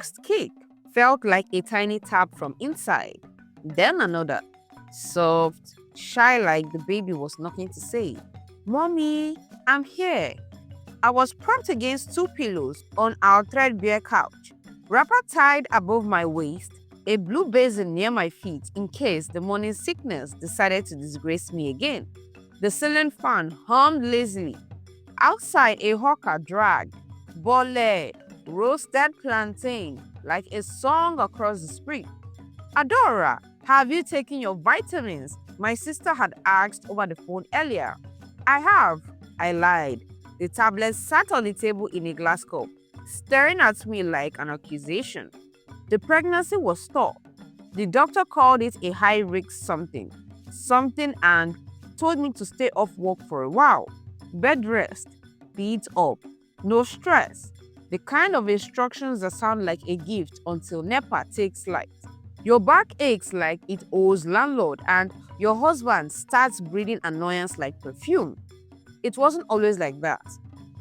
next kick felt like a tiny tap from inside. Then another, soft, shy like the baby was knocking to say, "Mommy, I'm here." I was propped against two pillows on our threadbare couch, wrapper tied above my waist, a blue basin near my feet in case the morning sickness decided to disgrace me again. The ceiling fan hummed lazily. Outside, a hawker dragged bole, roasted plantain, like a song across the street. "Adora, have you taken your vitamins?" my sister had asked over the phone earlier. "I have," I lied. The tablet sat on the table in a glass cup, staring at me like an accusation. The pregnancy was stopped. The doctor called it a high-risk something, and told me to stay off work for a while. Bed rest, feet up, no stress. The kind of instructions that sound like a gift until NEPA takes light. Your back aches like it owes landlord, and your husband starts breathing annoyance like perfume. It wasn't always like that.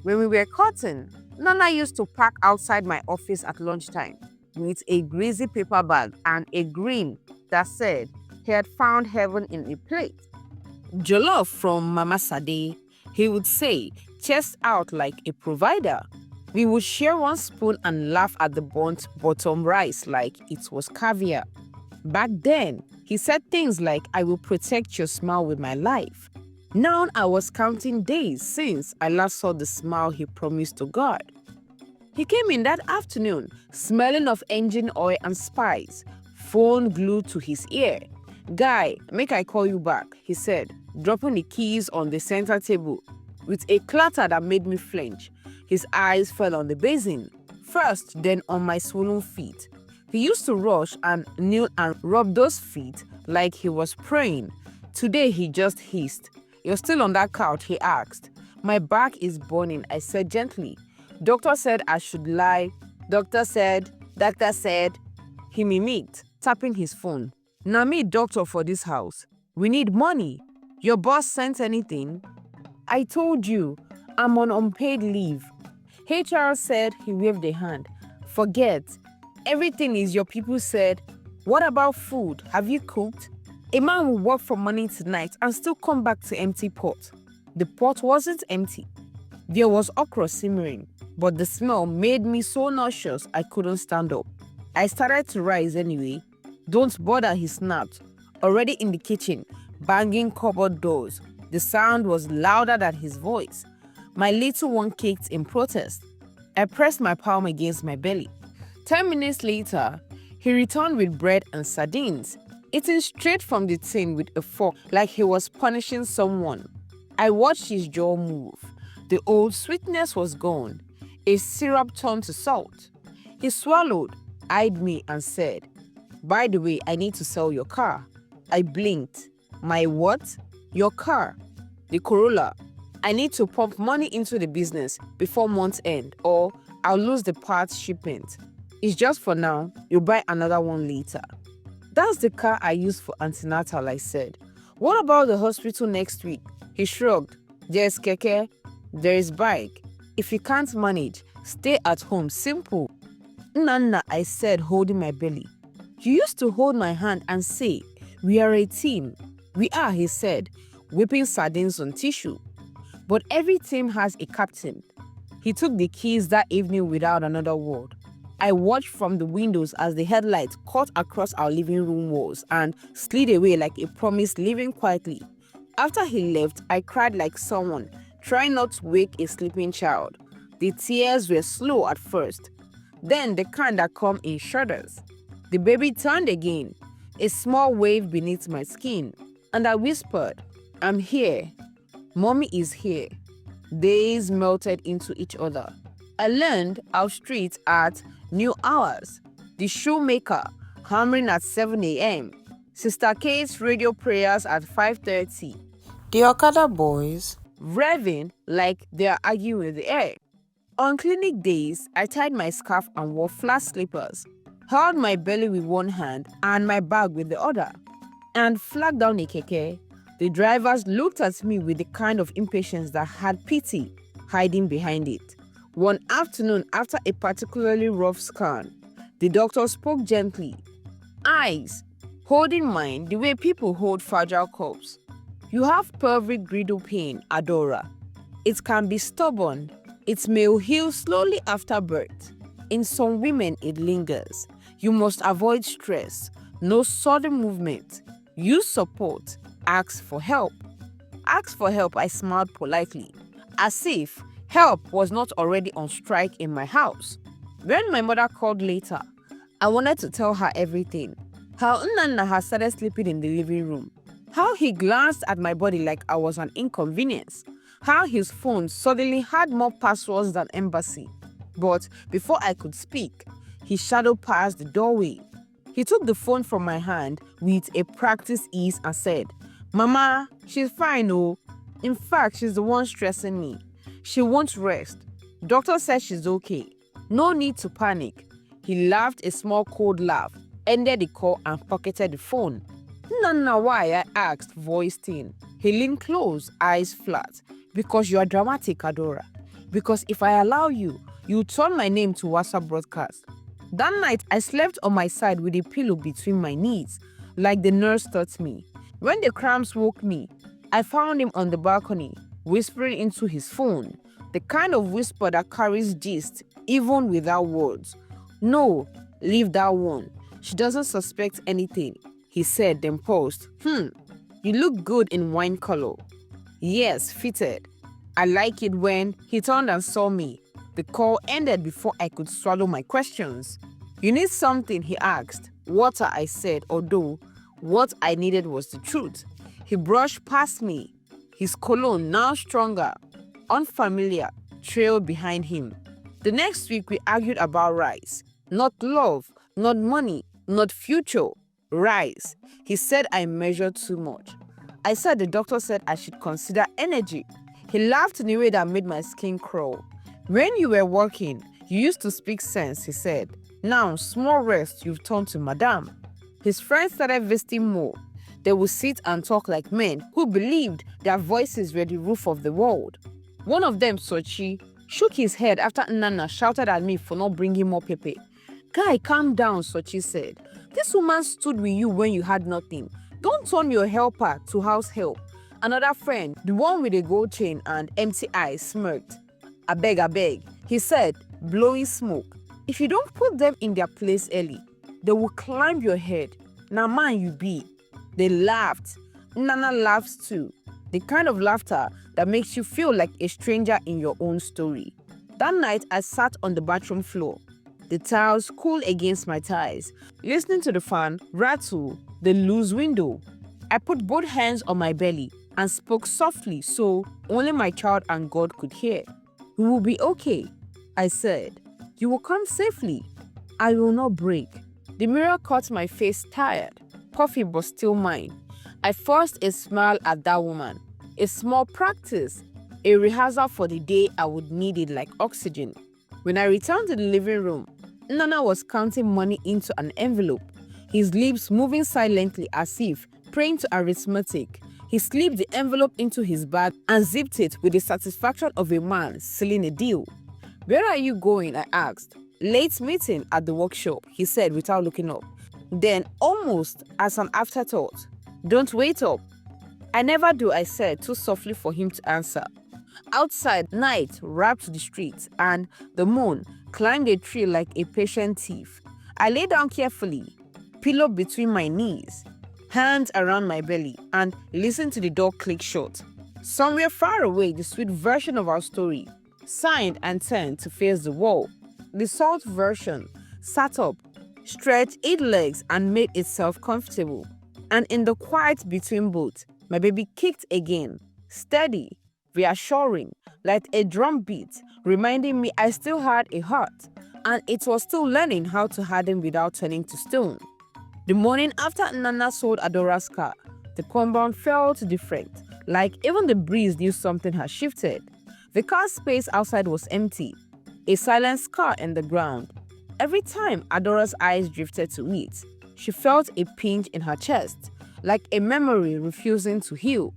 When we were cutting, Nana used to park outside my office at lunchtime with a greasy paper bag and a grin that said he had found heaven in a plate. "Jollof from Mama Sade," he would say, chest out like a provider. We would share one spoon and laugh at the burnt bottom rice like it was caviar. Back then, he said things like, "I will protect your smile with my life." Now I was counting days since I last saw the smile he promised to God. He came in that afternoon, smelling of engine oil and spice, phone glued to his ear. "Guy, make I call you back," he said, dropping the keys on the center table with a clatter that made me flinch. His eyes fell on the basin, first, then on my swollen feet. He used to rush and kneel and rub those feet like he was praying. Today he just hissed. "You're still on that couch?" he asked. "My back is burning," I said gently. "Doctor said I should lie. Doctor said. He mimicked, tapping his phone. "Na me doctor for this house. We need money. Your boss sent anything?" "I told you, I'm on unpaid leave." HR said. He waved a hand. "Forget. Everything is your people said. What about food? Have you cooked? A man will work for money tonight and still come back to empty pot." The pot wasn't empty. There was okra simmering, but the smell made me so nauseous I couldn't stand up. I started to rise anyway. "Don't bother," he snapped. Already in the kitchen, banging cupboard doors. The sound was louder than his voice. My little one kicked in protest. I pressed my palm against my belly. 10 minutes later, he returned with bread and sardines, eating straight from the tin with a fork like he was punishing someone. I watched his jaw move. The old sweetness was gone. A syrup turned to salt. He swallowed, eyed me and said, "By the way, I need to sell your car." I blinked. "My what?" "Your car. The Corolla. I need to pump money into the business before month's end or I'll lose the parts shipment. It's just for now. You'll buy another one later." "That's the car I use for antenatal," I said. "What about the hospital next week?" He shrugged. "There's keke. There is bike. If you can't manage, stay at home. Simple." "Nana," I said, holding my belly. "You used to hold my hand and say, 'We are a team.'" "We are," he said, whipping sardines on tissue. "But every team has a captain." He took the keys that evening without another word. I watched from the windows as the headlights cut across our living room walls and slid away like a promise, leaving quietly. After he left, I cried like someone trying not to wake a sleeping child. The tears were slow at first, then the kind that come in shudders. The baby turned again, a small wave beneath my skin, and I whispered, "I'm here. Mommy is here." Days melted into each other. I learned our street at new hours. The shoemaker hammering at 7 a.m. Sister Kate's radio prayers at 5:30. The Okada boys revving like they are arguing with the air. On clinic days, I tied my scarf and wore flat slippers, held my belly with one hand and my bag with the other, and flagged down a keke. The drivers looked at me with the kind of impatience that had pity hiding behind it. One afternoon, after a particularly rough scan, The doctor spoke gently. Eyes, holding mine the way people hold fragile cups. You have pelvic girdle pain, Adora. It can be stubborn. It may heal slowly after birth. In some women, it lingers. You must avoid stress. No sudden movement. Use support. Ask for help. Ask for help, I smiled politely, as if help was not already on strike in my house. When my mother called later, I wanted to tell her everything. How Nnanna had started sleeping in the living room. How he glanced at my body like I was an inconvenience. How his phone suddenly had more passwords than embassy. But before I could speak, he shadowed past the doorway. He took the phone from my hand with a practiced ease and said, Mama, she's fine, oh. In fact, she's the one stressing me. She won't rest. Doctor says she's okay. No need to panic. He laughed a small cold laugh, ended the call and pocketed the phone. Nana, why? I asked, voice thin. He leaned close, eyes flat. Because you are dramatic, Adora. Because if I allow you, you'll turn my name to WhatsApp broadcast. That night, I slept on my side with a pillow between my knees, like the nurse taught me. When the cramps woke me, I found him on the balcony, whispering into his phone, the kind of whisper that carries gist, even without words. No, leave that one. She doesn't suspect anything, he said, then paused. You look good in wine color. Yes, fitted. I like it when he turned and saw me. The call ended before I could swallow my questions. You need something, he asked. Water, I said, although what I needed was the truth. He brushed past me. His cologne, now stronger, unfamiliar, trailed behind him. The next week, we argued about rice. Not love, not money, not future. Rice. He said I measured too much. I said the doctor said I should consider energy. He laughed in a way that made my skin crawl. When you were working, you used to speak sense, he said. Now, small rest, you've turned to madame. His friends started visiting more. They would sit and talk like men who believed their voices were the roof of the world. One of them, Sochi, shook his head after Nana shouted at me for not bringing more Pepe. Guy, calm down, Sochi said. This woman stood with you when you had nothing. Don't turn your helper to house help. Another friend, the one with a gold chain and empty eyes, smirked. I beg, he said, blowing smoke. If you don't put them in their place early, they will climb your head. Now man you be. They laughed. Nana laughs too. The kind of laughter that makes you feel like a stranger in your own story. That night, I sat on the bathroom floor. The tiles cool against my thighs, listening to the fan rattle the loose window. I put both hands on my belly and spoke softly so only my child and God could hear. We will be okay, I said. You will come safely. I will not break. The mirror caught my face tired. Coffee was still mine. I forced a smile at that woman. A small practice, a rehearsal for the day I would need it like oxygen. When I returned to the living room, Nana was counting money into an envelope, his lips moving silently as if praying to arithmetic. He slipped the envelope into his bag and zipped it with the satisfaction of a man sealing a deal. Where are you going? I asked. Late meeting at the workshop, he said without looking up. Then, almost as an afterthought, don't wait up. I never do, I said, too softly for him to answer. Outside, night wrapped the streets, and the moon climbed a tree like a patient thief. I lay down carefully, pillow between my knees, hands around my belly, and listened to the door click shut. Somewhere far away, the sweet version of our story signed and turned to face the wall. The salt version sat up, stretched its legs, and made itself comfortable. And in the quiet between both, my baby kicked again, steady, reassuring, like a drum beat, reminding me I still had a heart, and it was still learning how to harden without turning to stone. The morning after Nana sold Adora's car, the compound felt different, like even the breeze knew something had shifted. The car space outside was empty, a silent scar in the ground. Every time Adora's eyes drifted to it, she felt a pinch in her chest, like a memory refusing to heal.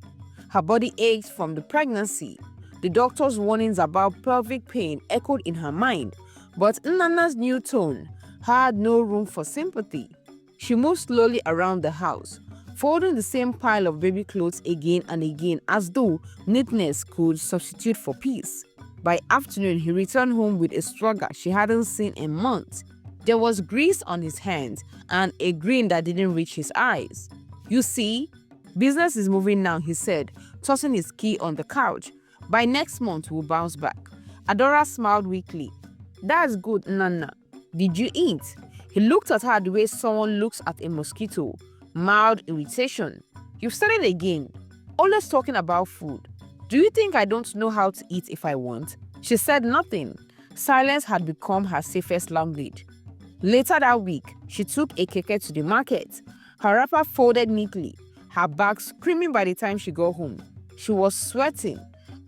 Her body ached from the pregnancy. The doctor's warnings about pelvic pain echoed in her mind, but Nana's new tone, had no room for sympathy. She moved slowly around the house, folding the same pile of baby clothes again and again as though neatness could substitute for peace. By afternoon, he returned home with a struggle she hadn't seen in months. There was grease on his hands and a grin that didn't reach his eyes. "You see, business is moving now," he said, tossing his key on the couch. "By next month, we'll bounce back." Adora smiled weakly. "That's good, Nana. Did you eat?" He looked at her the way someone looks at a mosquito. Mild irritation. "You've started again. Always talking about food. Do you think I don't know how to eat if I want?" She said nothing. Silence had become her safest language. Later that week, she took a keke to the market. Her wrapper folded neatly, her bag screaming by the time she got home. She was sweating,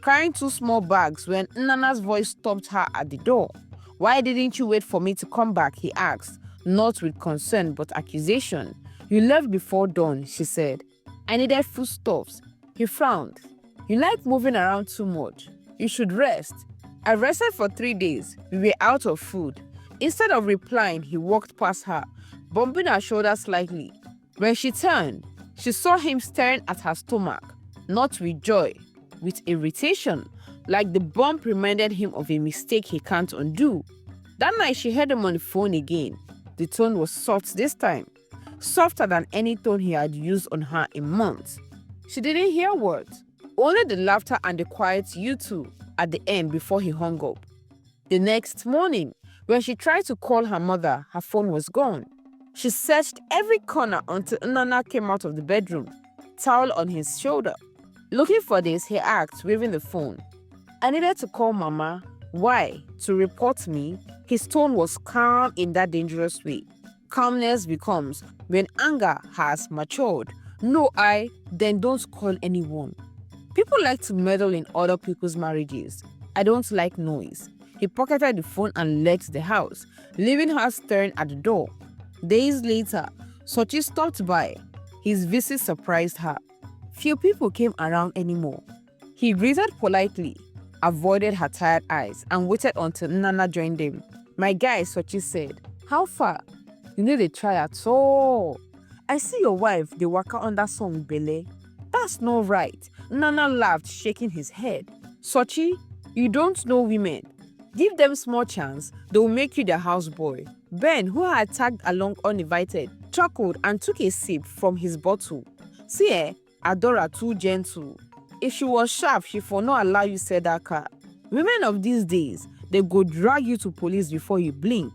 carrying 2 small bags when Nana's voice stopped her at the door. "Why didn't you wait for me to come back?" he asked, not with concern but accusation. "You left before dawn," she said. "I needed foodstuffs." He frowned. "You like moving around too much. You should rest." "I rested for 3 days. We were out of food." Instead of replying, he walked past her, bumping her shoulder slightly. When she turned, she saw him staring at her stomach, not with joy, with irritation, like the bump reminded him of a mistake he can't undo. That night, she heard him on the phone again. The tone was soft this time, softer than any tone he had used on her in months. She didn't hear words, only the laughter and the quiet "you two" at the end before he hung up. The next morning, when she tried to call her mother, her phone was gone. She searched every corner until Nana came out of the bedroom, towel on his shoulder. Looking for this, he asked, waving the phone. "I needed to call Mama." "Why? To report me?" His tone was calm in that dangerous way. Calmness becomes when anger has matured. "No, then don't call anyone." People like to meddle in other people's marriages. "I don't like noise." He pocketed the phone and left the house, leaving her staring at the door. Days later, Sochi stopped by. His visit surprised her. Few people came around anymore. He greeted politely, avoided her tired eyes, and waited until Nana joined them. "My guy," Sochi said. "How far?" "You need a try at all. I see your wife, dey waka under some belle. That's not right." Nana laughed, shaking his head. "Sochi, you don't know women. Give them small chance, they will make you their houseboy." Ben, who had tagged along uninvited, chuckled and took a sip from his bottle. "See, Adora too gentle. If she was sharp, she for not allow you sell that car. Women of these days, they go drag you to police before you blink."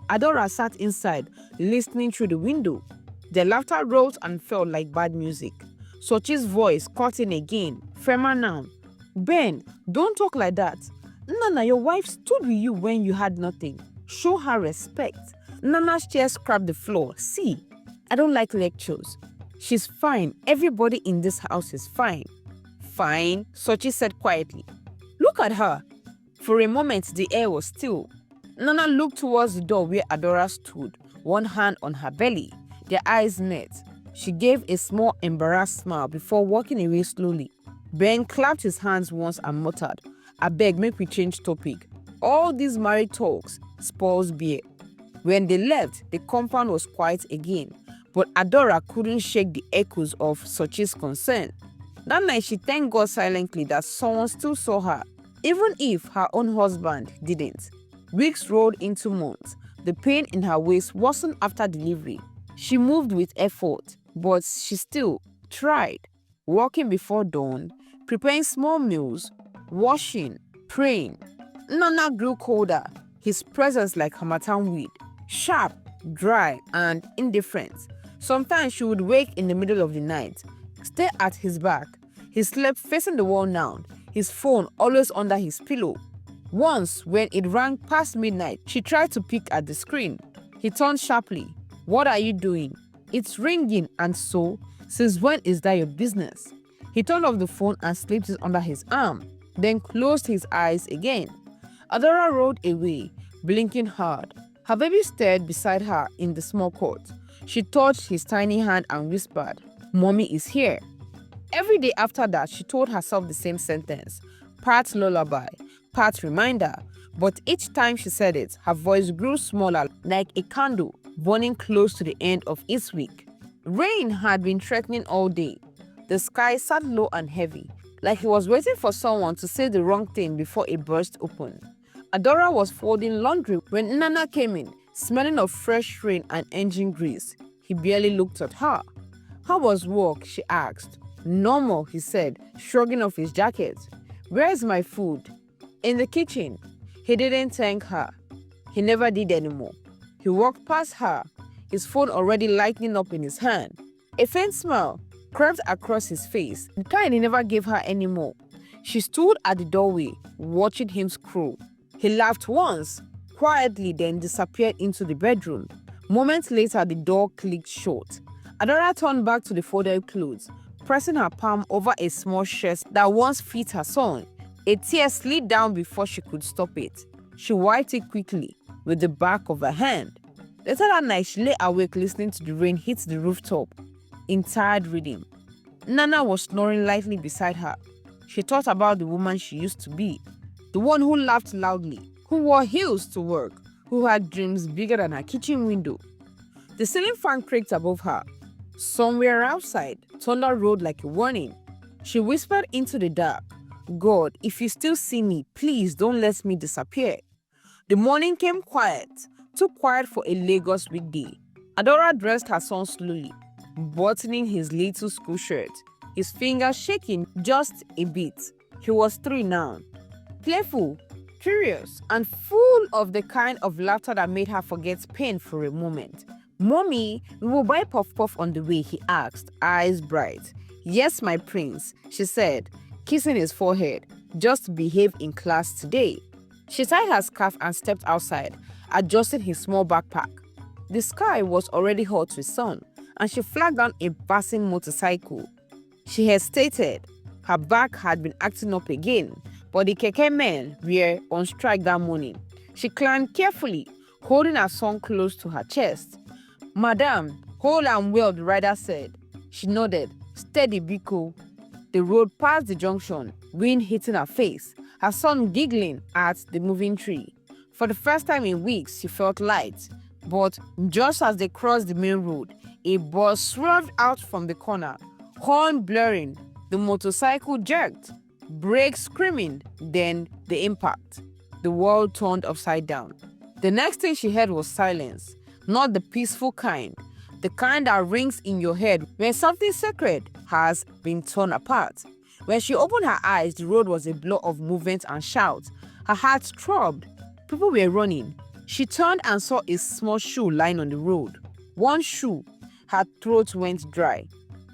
Adora sat inside, listening through the window. The laughter rose and fell like bad music. Sochi's voice cut in again, firmer now. "Ben, don't talk like that. Nana, your wife stood with you when you had nothing. Show her respect." Nana's chair scrubbed the floor. "See, I don't like lectures. She's fine. Everybody in this house is fine." "Fine," Sochi said quietly. "Look at her." For a moment, the air was still. Nana looked towards the door where Adora stood, one hand on her belly. Their eyes met. She gave a small embarrassed smile before walking away slowly. Ben clapped his hands once and muttered, "Abeg, make we change topic. All these married talks spoils beer." When they left, the compound was quiet again, but Adora couldn't shake the echoes of Sochi's concern. That night, she thanked God silently that someone still saw her, even if her own husband didn't. Weeks rolled into months. The pain in her waist worsened after delivery. She moved with effort, but she still tried, walking before dawn, preparing small meals, washing, praying. Nana grew colder, his presence like harmattan wind, sharp, dry, and indifferent. Sometimes she would wake in the middle of the night, stare at his back. He slept facing the wall now, his phone always under his pillow. Once, when it rang past midnight, she tried to peek at the screen. He turned sharply. "What are you doing?" "It's ringing, and so, since when is that your business?" He turned off the phone and slipped it under his arm, then closed his eyes again. Adora rolled away, blinking hard. Her baby stared beside her in the small cot. She touched his tiny hand and whispered, "Mommy is here." Every day after that, she told herself the same sentence, part lullaby, part reminder. But each time she said it, her voice grew smaller, like a candle burning close to the end of its wick. Rain had been threatening all day. The sky sat low and heavy, like he was waiting for someone to say the wrong thing before it burst open. Adora was folding laundry when Nana came in, smelling of fresh rain and engine grease. He barely looked at her. "How was work?" she asked. "Normal," he said, shrugging off his jacket. "Where's my food?" "In the kitchen." He didn't thank her. He never did anymore. He walked past her, his phone already lighting up in his hand. A faint smile crept across his face, the kind he never gave her anymore. She stood at the doorway, watching him scroll. He laughed once, quietly, then disappeared into the bedroom. Moments later, the door clicked shut. Adora turned back to the folded clothes, pressing her palm over a small chest that once fit her son. A tear slid down before she could stop it. She wiped it quickly with the back of her hand. Later that night, she lay awake listening to the rain hit the rooftop in tired rhythm. Nana was snoring lightly beside her. She thought about the woman she used to be, the one who laughed loudly, who wore heels to work, who had dreams bigger than her kitchen window. The ceiling fan creaked above her. Somewhere outside, thunder rolled like a warning. She whispered into the dark, "God, if you still see me, please don't let me disappear." The morning came quiet, too quiet for a Lagos weekday. Adora dressed her son slowly, buttoning his little school shirt, his fingers shaking just a bit. He was 3 now, playful, curious, and full of the kind of laughter that made her forget pain for a moment. "Mommy, we will buy puff-puff on the way," he asked, eyes bright. "Yes, my prince," she said, kissing his forehead. "Just behave in class today." She tied her scarf and stepped outside, adjusting his small backpack. The sky was already hot with sun, and she flagged down a passing motorcycle. She hesitated. Her back had been acting up again, but the keke men were on strike that morning. She climbed carefully, holding her son close to her chest. "Madam, hold and well," the rider said. She nodded. "Steady, Biko." The road passed the junction, wind hitting her face, her son giggling at the moving tree. For the first time in weeks, she felt light. But just as they crossed the main road, a bus swerved out from the corner, horn blaring. The motorcycle jerked, brakes screaming, then the impact. The world turned upside down. The next thing she heard was silence, not the peaceful kind, the kind that rings in your head when something sacred has been torn apart. When she opened her eyes, the road was a blur of movement and shouts. Her heart throbbed. People were running. She turned and saw a small shoe lying on the road. One shoe. Her throat went dry.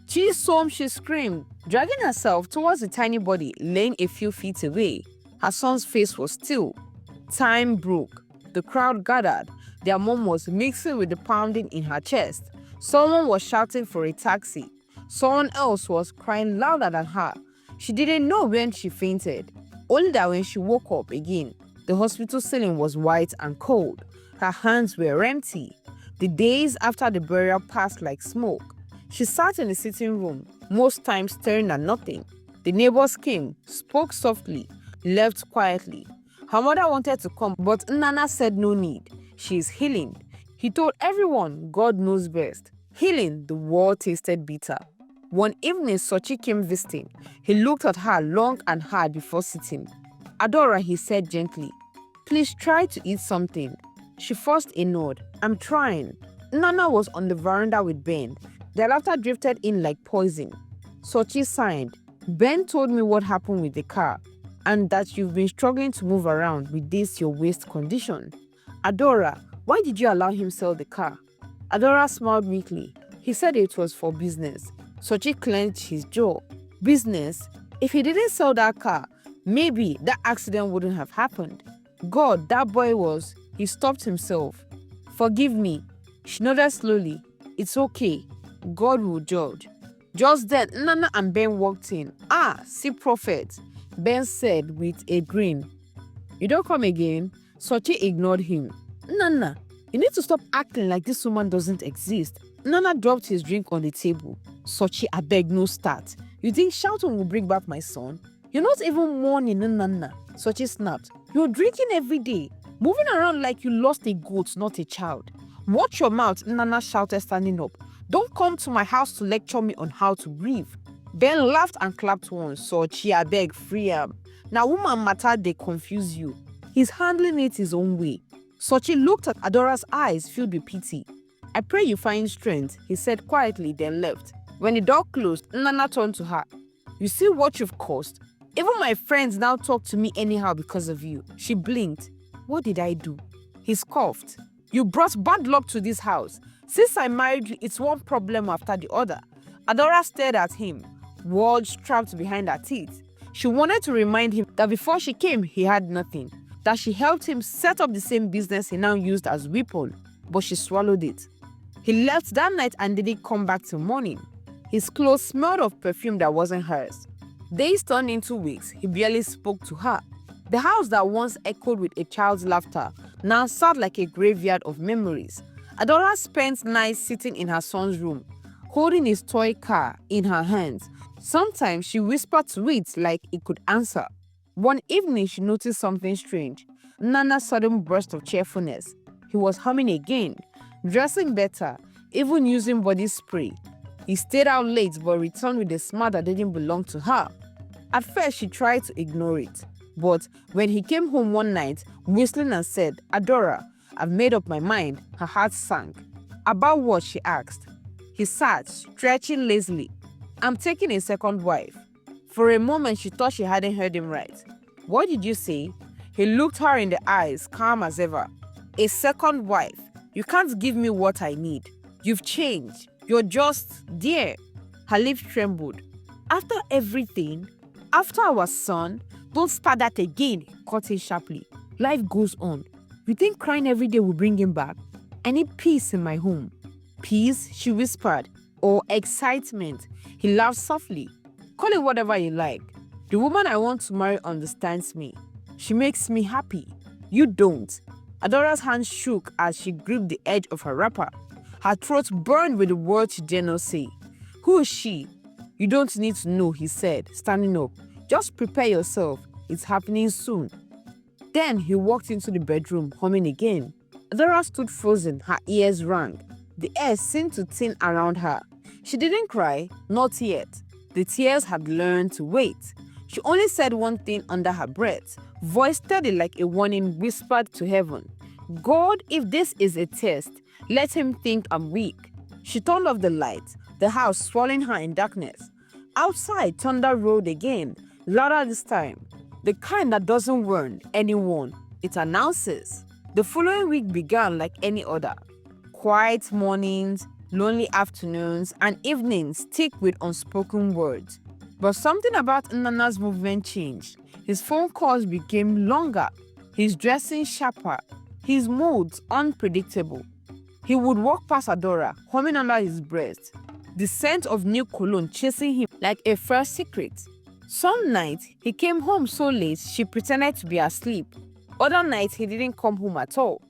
"Chisom," she screamed, dragging herself towards the tiny body laying a few feet away. Her son's face was still. Time broke. The crowd gathered. Their mom was mixing with the pounding in her chest. Someone was shouting for a taxi. Someone else was crying louder than her. She didn't know when she fainted, only that when she woke up again, the hospital ceiling was white and cold. Her hands were empty. The days after the burial passed like smoke. She sat in the sitting room, most times staring at nothing. The neighbors came, spoke softly, left quietly. Her mother wanted to come, but Nana said no need. She is healing. He told everyone God knows best. Healing, the word tasted bitter. One evening, Sochi came visiting. He looked at her long and hard before sitting. "Adora," he said gently, "please try to eat something." She forced a nod. "I'm trying." Nana was on the veranda with Ben. Their laughter drifted in like poison. Sochi sighed. "Ben told me what happened with the car, and that you've been struggling to move around with this your waist condition. Adora, why did you allow him sell the car?" Adora smiled weakly. "He said it was for business." Sochi clenched his jaw. "Business? If he didn't sell that car, maybe that accident wouldn't have happened. God, that boy was..." He stopped himself. "Forgive me." She nodded slowly. "It's okay. God will judge." Just then, Nana and Ben walked in. "Ah, see prophet," Ben said with a grin. "You don't come again?" Sochi ignored him. "Nana, you need to stop acting like this woman doesn't exist." Nana dropped his drink on the table. "Sochi, I beg, no start. You think shouting will bring back my son? You're not even mourning, Nana." Sochi snapped. You're drinking every day, moving around like you lost a goat, not a child. Watch your mouth, Nana shouted, standing up. Don't come to my house to lecture me on how to breathe. Ben laughed and clapped once, so Chia beg free am. Now woman matter they confuse you. He's handling it his own way. Sochi looked at Adora's eyes filled with pity. I pray you find strength, he said quietly, then left. When the door closed, Nana turned to her. You see what you've caused? Even my friends now talk to me anyhow because of you. She blinked. What did I do? He scoffed. You brought bad luck to this house. Since I married you, it's one problem after the other. Adora stared at him, words trapped behind her teeth. She wanted to remind him that before she came, he had nothing, that she helped him set up the same business he now used as weapon, but she swallowed it. He left that night and didn't come back till morning. His clothes smelled of perfume that wasn't hers. Days turned into weeks. He barely spoke to her. The house that once echoed with a child's laughter now sat like a graveyard of memories. Adora spent nights sitting in her son's room, holding his toy car in her hands. Sometimes she whispered to it like it could answer. One evening she noticed something strange. Nana's sudden burst of cheerfulness. He was humming again, dressing better, even using body spray. He stayed out late but returned with a smile that didn't belong to her. At first she tried to ignore it, but when he came home one night, whistling and said, Adora, I've made up my mind, her heart sank. About what, she asked. He sat, stretching lazily. I'm taking a second wife. For a moment she thought she hadn't heard him right. What did you say? He looked her in the eyes, calm as ever. A second wife. You can't give me what I need. You've changed. You're just there. Her lips trembled. After everything, after our son, don't start that again, he cut in sharply. Life goes on. You think crying every day will bring him back? I need peace in my home. Peace, she whispered, or excitement. He laughed softly. Call it whatever you like. The woman I want to marry understands me. She makes me happy. You don't. Adora's hand shook as she gripped the edge of her wrapper. Her throat burned with the words she dare not say. Who is she? You don't need to know, he said, standing up. Just prepare yourself. It's happening soon. Then he walked into the bedroom, humming again. Adora stood frozen, her ears rang. The air seemed to thin around her. She didn't cry, not yet. The tears had learned to wait. She only said one thing under her breath, voice steady like a warning whispered to heaven. God, if this is a test, let him think I'm weak. She turned off the light, the house swallowing her in darkness. Outside, thunder rolled again, louder this time. The kind that doesn't warn anyone, it announces. The following week began like any other. Quiet mornings, lonely afternoons, and evenings thick with unspoken words. But something about Nana's movement changed. His phone calls became longer, his dressing sharper, his moods unpredictable. He would walk past Adora, humming under his breath, the scent of new cologne chasing him like a first secret. Some nights, he came home so late she pretended to be asleep. Other nights, he didn't come home at all.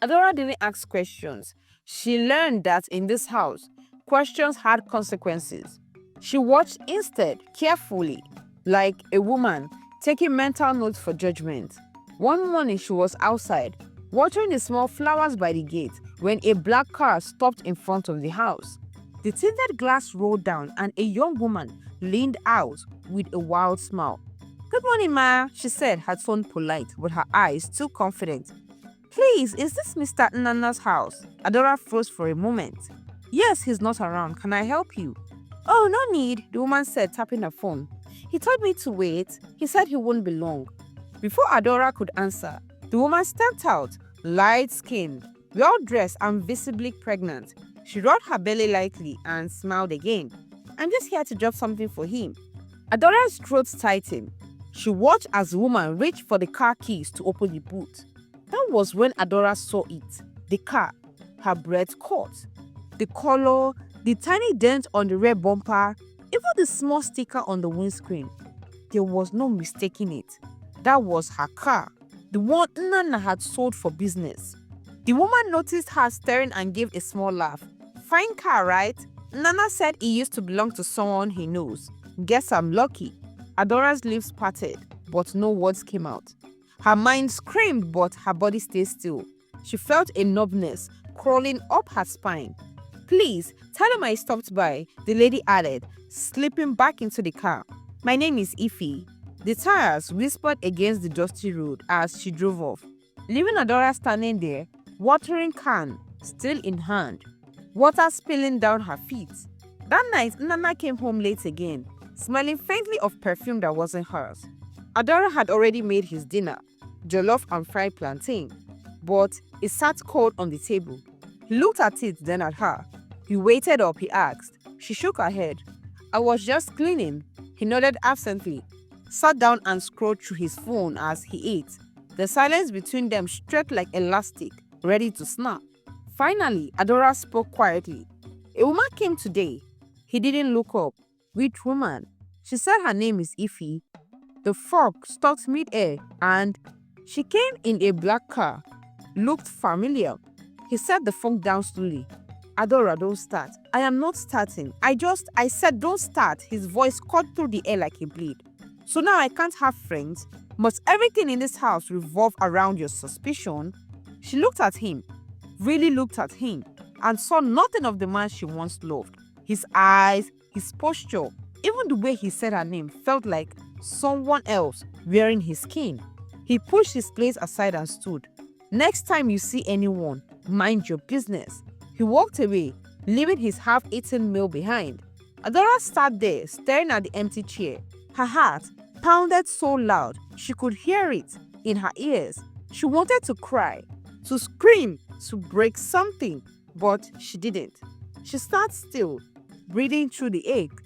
Adora didn't ask questions. She learned that in this house, questions had consequences. She watched instead, carefully, like a woman, taking mental notes for judgment. One morning she was outside, watering the small flowers by the gate, when a black car stopped in front of the house. The tinted glass rolled down and a young woman leaned out with a wild smile. Good morning, ma, she said, her tone polite, but her eyes still confident. Please, is this Mr. Nana's house? Adora froze for a moment. Yes, he's not around. Can I help you? Oh, no need, the woman said, tapping her phone. He told me to wait. He said he won't be long. Before Adora could answer, the woman stepped out, light-skinned, well-dressed and visibly pregnant. She rubbed her belly lightly and smiled again. I'm just here to drop something for him. Adora's throat tightened. She watched as the woman reached for the car keys to open the boot. That was when Adora saw it. The car. Her breath caught. The color, the tiny dent on the rear bumper, even the small sticker on the windscreen. There was no mistaking it. That was her car, the one Nana had sold for business. The woman noticed her staring and gave a small laugh. Fine car, right? Nana said it used to belong to someone he knows. Guess I'm lucky. Adora's lips parted, but no words came out. Her mind screamed, but her body stayed still. She felt a numbness crawling up her spine. "Please, tell him I stopped by," the lady added, slipping back into the car. "My name is Ify." The tires whispered against the dusty road as she drove off, leaving Adora standing there, watering can still in hand, water spilling down her feet. That night, Nana came home late again, smelling faintly of perfume that wasn't hers. Adora had already made his dinner, jollof and fried plantain, but it sat cold on the table. He looked at it, then at her. He waited up, he asked. She shook her head. "I was just cleaning." He nodded absently, sat down and scrolled through his phone as he ate. The silence between them stretched like elastic, ready to snap. Finally, Adora spoke quietly. "A woman came today." He didn't look up. "Which woman?" "She said her name is Ify." The fork stopped mid-air and she came in a black car. Looked familiar. He set the fork down slowly. "Adora, don't start." "I am not starting. I said don't start." His voice cut through the air like a blade. "So now I can't have friends? Must everything in this house revolve around your suspicion?" She looked at him, really looked at him, and saw nothing of the man she once loved. His eyes, his posture, even the way he said her name felt like someone else wearing his skin. He pushed his plate aside and stood. "Next time you see anyone, mind your business." He walked away, leaving his half-eaten meal behind. Adora sat there, staring at the empty chair. Her heart pounded so loud she could hear it in her ears. She wanted to cry, to scream, to break something, but she didn't. She sat still, breathing through the ache.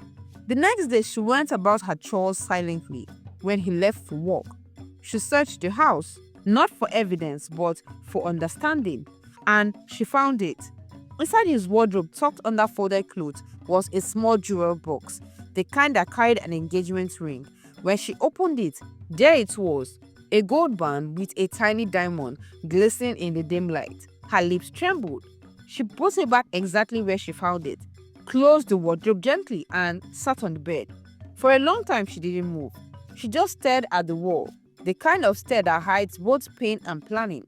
The next day, she went about her chores silently. When he left for work, she searched the house, not for evidence, but for understanding, and she found it. Inside his wardrobe, tucked under folded clothes, was a small jewel box, the kind that carried an engagement ring. When she opened it, there it was, a gold band with a tiny diamond glistening in the dim light. Her lips trembled. She put it back exactly where she found it, closed the wardrobe gently, and sat on the bed. For a long time, she didn't move. She just stared at the wall, the kind of stare that hides both pain and planning.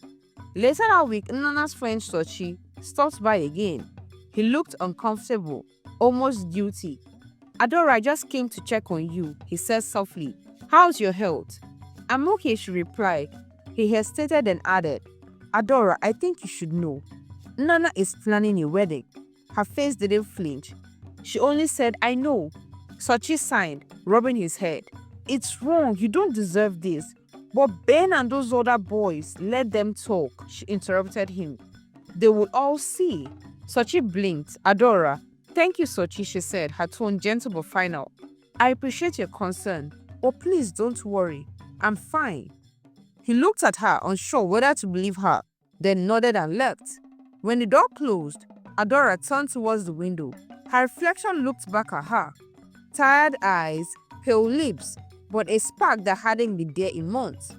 Later that week, Nana's friend Sochi stopped by again. He looked uncomfortable, almost guilty. "Adora, I just came to check on you," he said softly. "How's your health?" "I'm okay," she replied. He hesitated and added, "Adora, I think you should know. Nana is planning a wedding." Her face didn't flinch. She only said, "I know." Sochi sighed, rubbing his head. "It's wrong. You don't deserve this." "But Ben and those other boys, let them talk," she interrupted him. "They will all see." Sochi blinked. "Adora." "Thank you, Sochi," she said, her tone gentle but final. "I appreciate your concern. But please don't worry. I'm fine." He looked at her, unsure whether to believe her, then nodded and left. When the door closed, Adora turned towards the window. Her reflection looked back at her. Tired eyes, pale lips, but a spark that hadn't been there in months.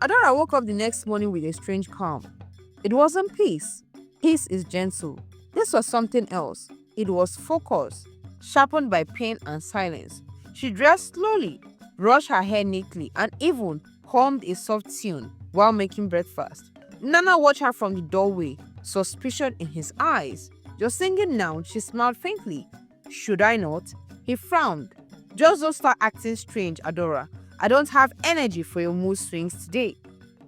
Adora woke up the next morning with a strange calm. It wasn't peace. Peace is gentle. This was something else. It was focus, sharpened by pain and silence. She dressed slowly, brushed her hair neatly, and even hummed a soft tune while making breakfast. Nana watched her from the doorway, suspicion in his eyes. "You're singing now," she smiled faintly. "Should I not?" He frowned. "Just don't start acting strange, Adora. I don't have energy for your mood swings today."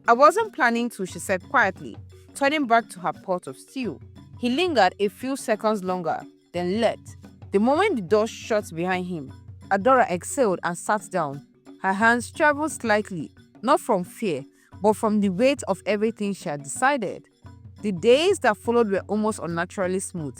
"I wasn't planning to," she said quietly, turning back to her pot of stew. He lingered a few seconds longer, then left. The moment the door shut behind him, Adora exhaled and sat down. Her hands trembled slightly, not from fear, but from the weight of everything she had decided. The days that followed were almost unnaturally smooth.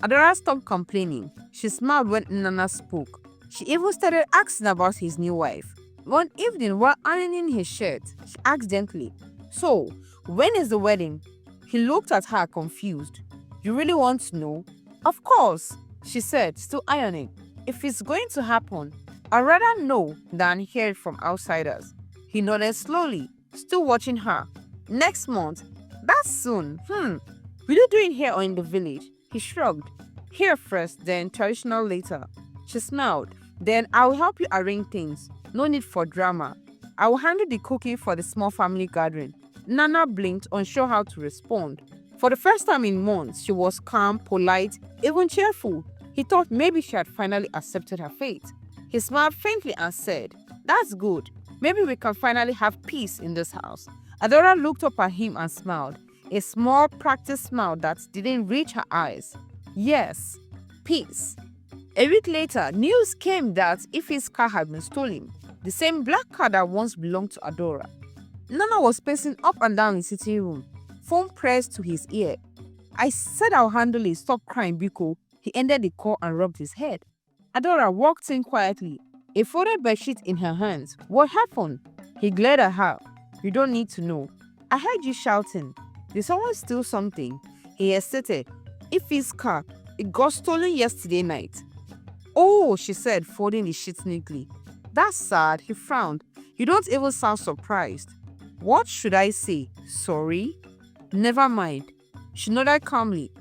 Adora stopped complaining. She smiled when Nana spoke. She even started asking about his new wife. One evening, while ironing his shirt, she asked gently, "So, when is the wedding?" He looked at her confused. "You really want to know?" "Of course," she said, still ironing. "If it's going to happen, I'd rather know than hear it from outsiders." He nodded slowly, still watching her. "Next month." "That's soon. Will you do it here or in the village?" He shrugged. "Here first, then traditional later." She smiled. "Then I'll help you arrange things. No need for drama." I will handle the cooking for the small family gathering. Nana blinked, unsure how to respond. For the first time in months, she was calm, polite, even cheerful. He thought maybe she had finally accepted her fate. He smiled faintly and said, "That's good. Maybe we can finally have peace in this house." Adora looked up at him and smiled, a small practiced smile that didn't reach her eyes. Yes, peace. A week later, news came that Ife's car had been stolen, the same black car that once belonged to Adora. Nana was pacing up and down in the sitting room, phone pressed to his ear. "I said I'll handle it, stop crying, Biko." He ended the call and rubbed his head. Adora walked in quietly, a folded bedsheet in her hands. "What happened?" He glared at her. "You don't need to know. I heard you shouting. Did someone steal something?" He hesitated. "Ife's car. It got stolen yesterday night." "Oh," she said, folding the sheet neatly. "That's sad." He frowned. "You don't even sound surprised." "What should I say? Sorry?" "Never mind." She nodded calmly.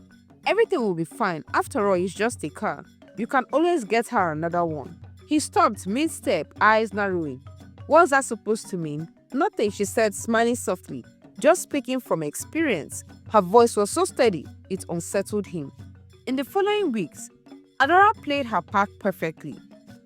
"Everything will be fine. After all, it's just a car. You can always get her another one." He stopped mid-step, eyes narrowing. "What's that supposed to mean?" "Nothing," she said, smiling softly. "Just speaking from experience." Her voice was so steady, it unsettled him. In the following weeks, Adora played her part perfectly.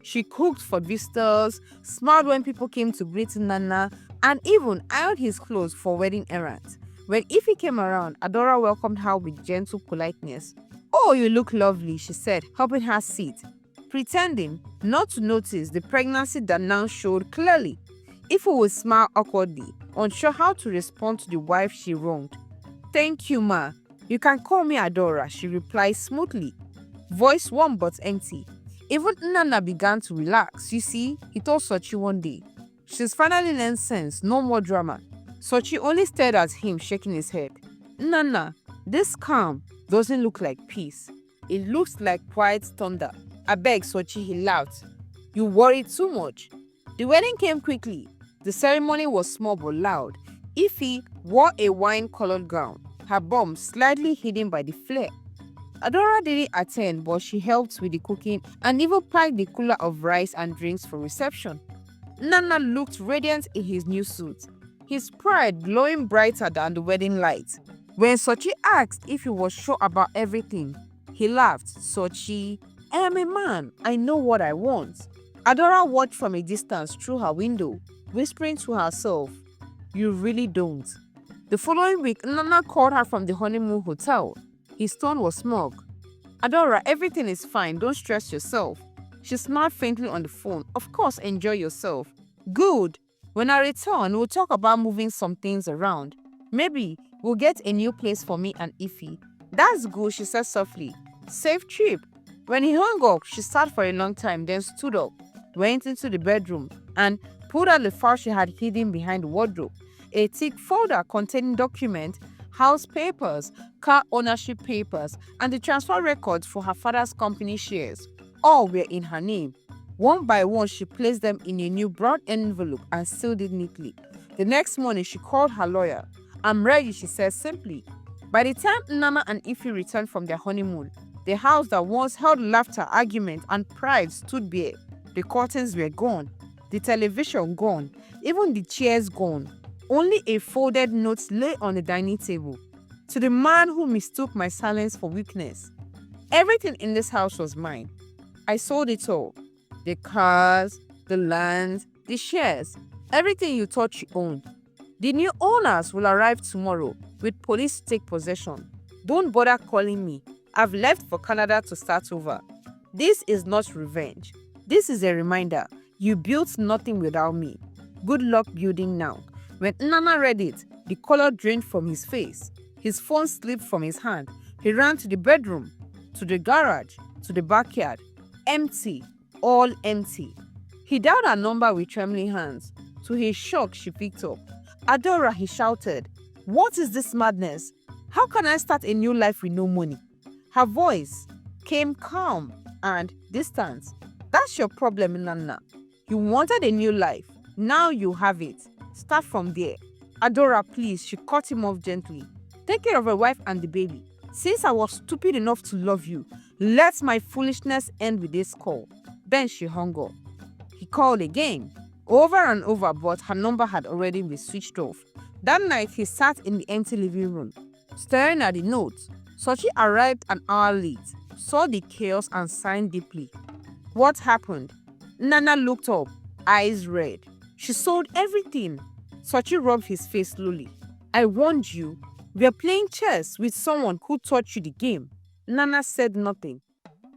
She cooked for visitors, smiled when people came to greet Nana, and even ironed his clothes for wedding errands. When Ife came around, Adora welcomed her with gentle politeness. "Oh, you look lovely," she said, helping her sit, pretending not to notice the pregnancy that now showed clearly. Ife would smile awkwardly, unsure how to respond to the wife she wronged. "Thank you, ma. You can call me Adora," she replied smoothly, voice warm but empty. Even Nana began to relax. "You see," he told Sochi one day, "she's finally learned sense, no more drama." Sochi only stared at him, shaking his head. "Nana, this calm doesn't look like peace. It looks like quiet thunder." "I beg, Sochi," he laughed. "You worry too much." The wedding came quickly. The ceremony was small but loud. Ife wore a wine-colored gown, her bum slightly hidden by the flare. Adora didn't attend, but she helped with the cooking and even packed the cooler of rice and drinks for reception. Nana looked radiant in his new suit, his pride glowing brighter than the wedding lights. When Sochi asked if he was sure about everything, he laughed. "Sochi, I am a man. I know what I want." Adora watched from a distance through her window, whispering to herself, "You really don't." The following week, Nana called her from the honeymoon hotel. His tone was smug. "Adora, everything is fine. Don't stress yourself." She smiled faintly on the phone. "Of course, enjoy yourself." "Good. When I return, we'll talk about moving some things around. Maybe we'll get a new place for me and Ife." "That's good," she said softly. "Safe trip." When he hung up, she sat for a long time, then stood up, went into the bedroom, and pulled out the file she had hidden behind the wardrobe. A thick folder containing documents, house papers, car ownership papers, and the transfer records for her father's company shares. All were in her name. One by one, she placed them in a new brown envelope and sealed it neatly. The next morning, she called her lawyer. "I'm ready," she said simply. By the time Nana and Ife returned from their honeymoon, the house that once held laughter, argument, and pride stood bare. The curtains were gone, the television gone, even the chairs gone. Only a folded note lay on the dining table. "To the man who mistook my silence for weakness. Everything in this house was mine. I sold it all. The cars, the land, the shares, everything you thought you owned. The new owners will arrive tomorrow with police to take possession. Don't bother calling me. I've left for Canada to start over. This is not revenge. This is a reminder. You built nothing without me. Good luck building now." When Nana read it, the color drained from his face. His phone slipped from his hand. He ran to the bedroom, to the garage, to the backyard. Empty. All empty. He dialed her number with trembling hands. To his shock, she picked up. "Adora," he shouted. "What is this madness? How can I start a new life with no money?" Her voice came calm and distant. "That's your problem, Nana. You wanted a new life. Now you have it. Start from there." "Adora, please," she cut him off gently. "Take care of your wife and the baby. Since I was stupid enough to love you, let my foolishness end with this call." Then she hung up. He called again. over and over, but her number had already been switched off. That night, he sat in the empty living room, staring at the notes. Sochi arrived an hour late, saw the chaos and sighed deeply. What happened? Nana looked up, eyes red. She sold everything. Sochi rubbed his face slowly. I warned you. We are playing chess with someone who taught you the game. Nana said nothing.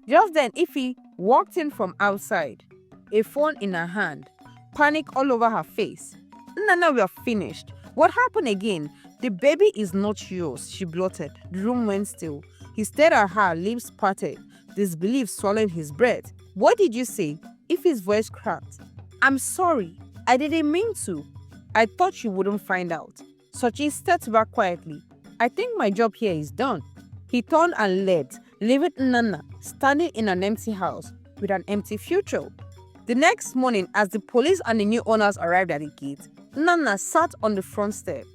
Just then, Ify walked in from outside, a phone in her hand, panic all over her face. Nana, we are finished. What happened again? The baby is not yours, she blurted. The room went still. He stared at her, lips parted, disbelief swallowing his breath. What did you say? Ify's voice cracked. I'm sorry. I didn't mean to. I thought you wouldn't find out. Sochi stepped back quietly. I think my job here is done. He turned and left, leaving Nana standing in an empty house with an empty future. The next morning, as the police and the new owners arrived at the gate, Nana sat on the front step,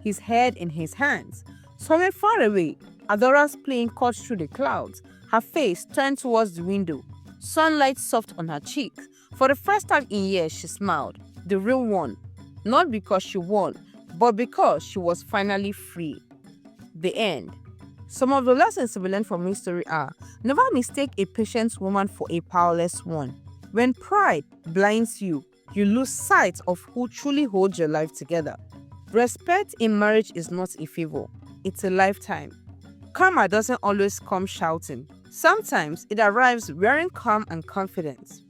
his head in his hands. Somewhere far away, Adora's plane cut through the clouds, her face turned towards the window, sunlight soft on her cheek. For the first time in years, she smiled, the real one. Not because she won, but because she was finally free. The end. Some of the lessons to be learned from this story are: never mistake a patient woman for a powerless one. When pride blinds you, you lose sight of who truly holds your life together. Respect in marriage is not a favor, it's a lifetime. Karma doesn't always come shouting. Sometimes it arrives wearing calm and confidence.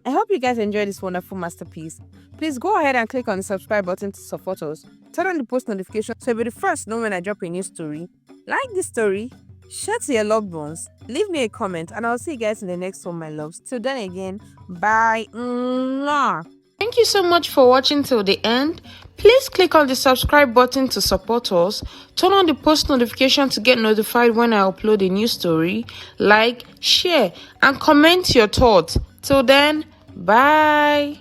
I hope you guys enjoyed this wonderful masterpiece. Please go ahead and click on the subscribe button to support us. Turn on the post notification so you'll be the first to know when I drop a new story. Like this story, share to your loved ones, leave me a comment, and I'll see you guys in the next one, my loves. Till then again, bye. Thank you so much for watching till the end. Please click on the subscribe button to support us. Turn on the post notification to get notified when I upload a new story. Like, share, and comment your thoughts. Till then, bye.